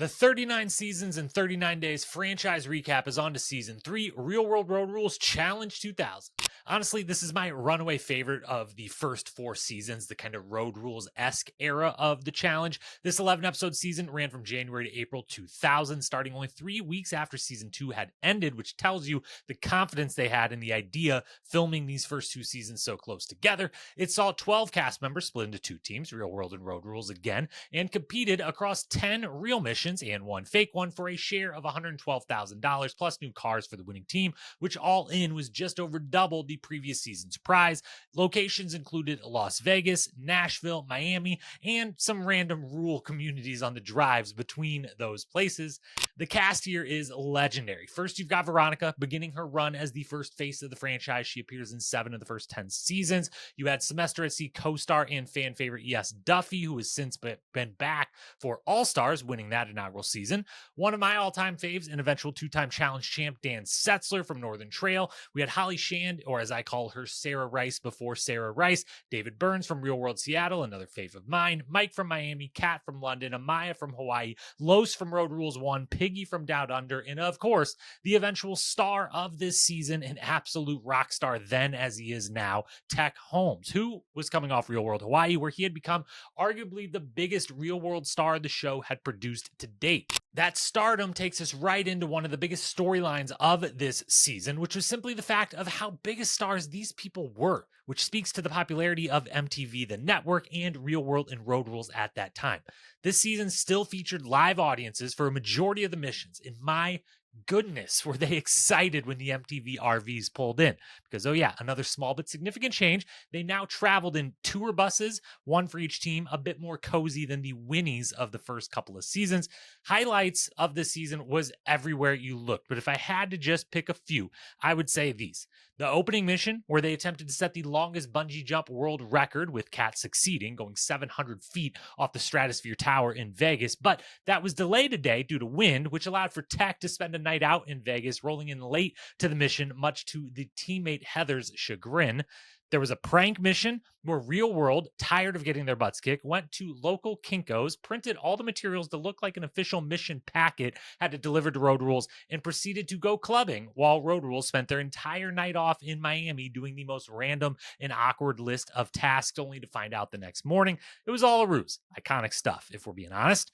The 39 seasons and 39 days franchise recap is on to season 3, Real World Road Rules Challenge 2000. Honestly, this is my runaway favorite of the first 4 seasons, the kind of Road Rules esque era of the challenge. This 11 episode season ran from January to April 2000, starting only 3 weeks after season 2 had ended, which tells you the confidence they had in the idea filming these first 2 seasons so close together. It saw 12 cast members split into 2 teams, Real World and Road Rules again, and competed across 10 real missions and 1 fake one for a share of $112,000 plus new cars for the winning team, which all in was just over double the previous season's prize. Locations included Las Vegas, Nashville, Miami, and some random rural communities on the drives between those places. The cast here is legendary. First, you've got Veronica beginning her run as the first face of the franchise. She appears in 7 of the first 10 seasons. You had Semester at Sea co-star and fan favorite E.S. Duffy, who has since been back for All Stars, winning that inaugural season. One of my all-time faves and eventual 2-time challenge champ Dan Setzler from Northern Trail. We had Holly Shand, or as I call her, Sarah Rice before Sarah Rice. David Burns from Real World Seattle, another fave of mine. Mike from Miami, Kat from London, Amaya from Hawaii, Los from Road Rules 1, Piggy from Down Under, and of course, the eventual star of this season, an absolute rock star then as he is now, Tech Holmes, who was coming off Real World Hawaii, where he had become arguably the biggest real world star the show had produced to date. That stardom takes us right into one of the biggest storylines of this season, which was simply the fact of how big of stars these people were, which speaks to the popularity of MTV, the network, and Real World and Road Rules at that time. This season still featured live audiences for a majority of the missions. In my goodness, were they excited when the MTV RVs pulled in? Because, oh yeah, another small but significant change. They now traveled in tour buses, one for each team, a bit more cozy than the Winnies of the first couple of seasons. Highlights of this season was everywhere you looked, but if I had to just pick a few, I would say these. The opening mission, where they attempted to set the longest bungee jump world record, with Kat succeeding, going 700 feet off the Stratosphere Tower in Vegas, but that was delayed a day due to wind, which allowed for Tech to spend a night out in Vegas, rolling in late to the mission, much to the teammate Heather's chagrin. There was a prank mission where Real World, tired of getting their butts kicked, went to local Kinkos, printed all the materials to look like an official mission packet, had it delivered to Road Rules, and proceeded to go clubbing while Road Rules spent their entire night off in Miami doing the most random and awkward list of tasks, only to find out the next morning it was all a ruse. Iconic stuff, if we're being honest.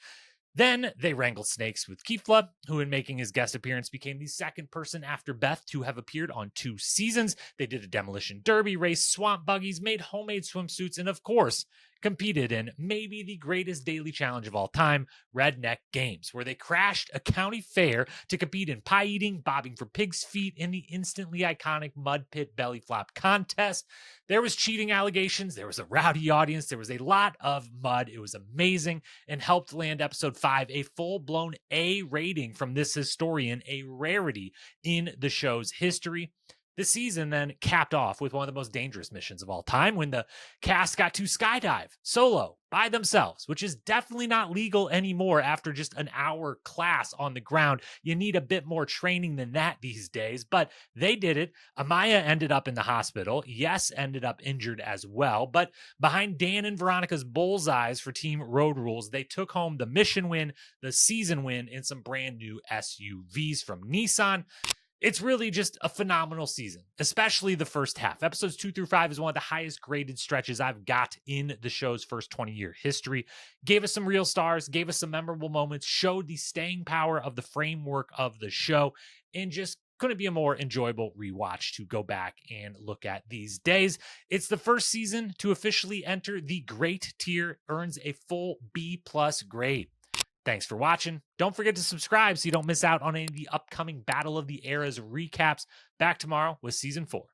Then they wrangled snakes with Kifla, who in making his guest appearance became the second person after Beth to have appeared on 2 seasons. They did a demolition derby, raced swamp buggies, made homemade swimsuits, and of course, competed in maybe the greatest daily challenge of all time, Redneck Games, where they crashed a county fair to compete in pie eating, bobbing for pig's feet, and the instantly iconic mud pit belly flop contest. There was cheating allegations, there was a rowdy audience, there was a lot of mud. It was amazing and helped land episode 5 a full-blown A rating from this historian, a rarity in the show's history. This season then capped off with one of the most dangerous missions of all time, when the cast got to skydive solo by themselves, which is definitely not legal anymore after just an hour class on the ground. You need a bit more training than that these days, but they did it. Amaya ended up in the hospital. Yes, ended up injured as well, but behind Dan and Veronica's bullseyes for Team Road Rules, they took home the mission win, the season win, and some brand new SUVs from Nissan. It's really just a phenomenal season, especially the first half. Episodes 2 through 5 is one of the highest graded stretches I've got in the show's first 20-year history. Gave us some real stars, gave us some memorable moments, showed the staying power of the framework of the show, and just couldn't be a more enjoyable rewatch to go back and look at these days. It's the first season to officially enter the great tier, earns a full B+ grade. Thanks for watching. Don't forget to subscribe so you don't miss out on any of the upcoming Battle of the Eras recaps. Back tomorrow with season 4.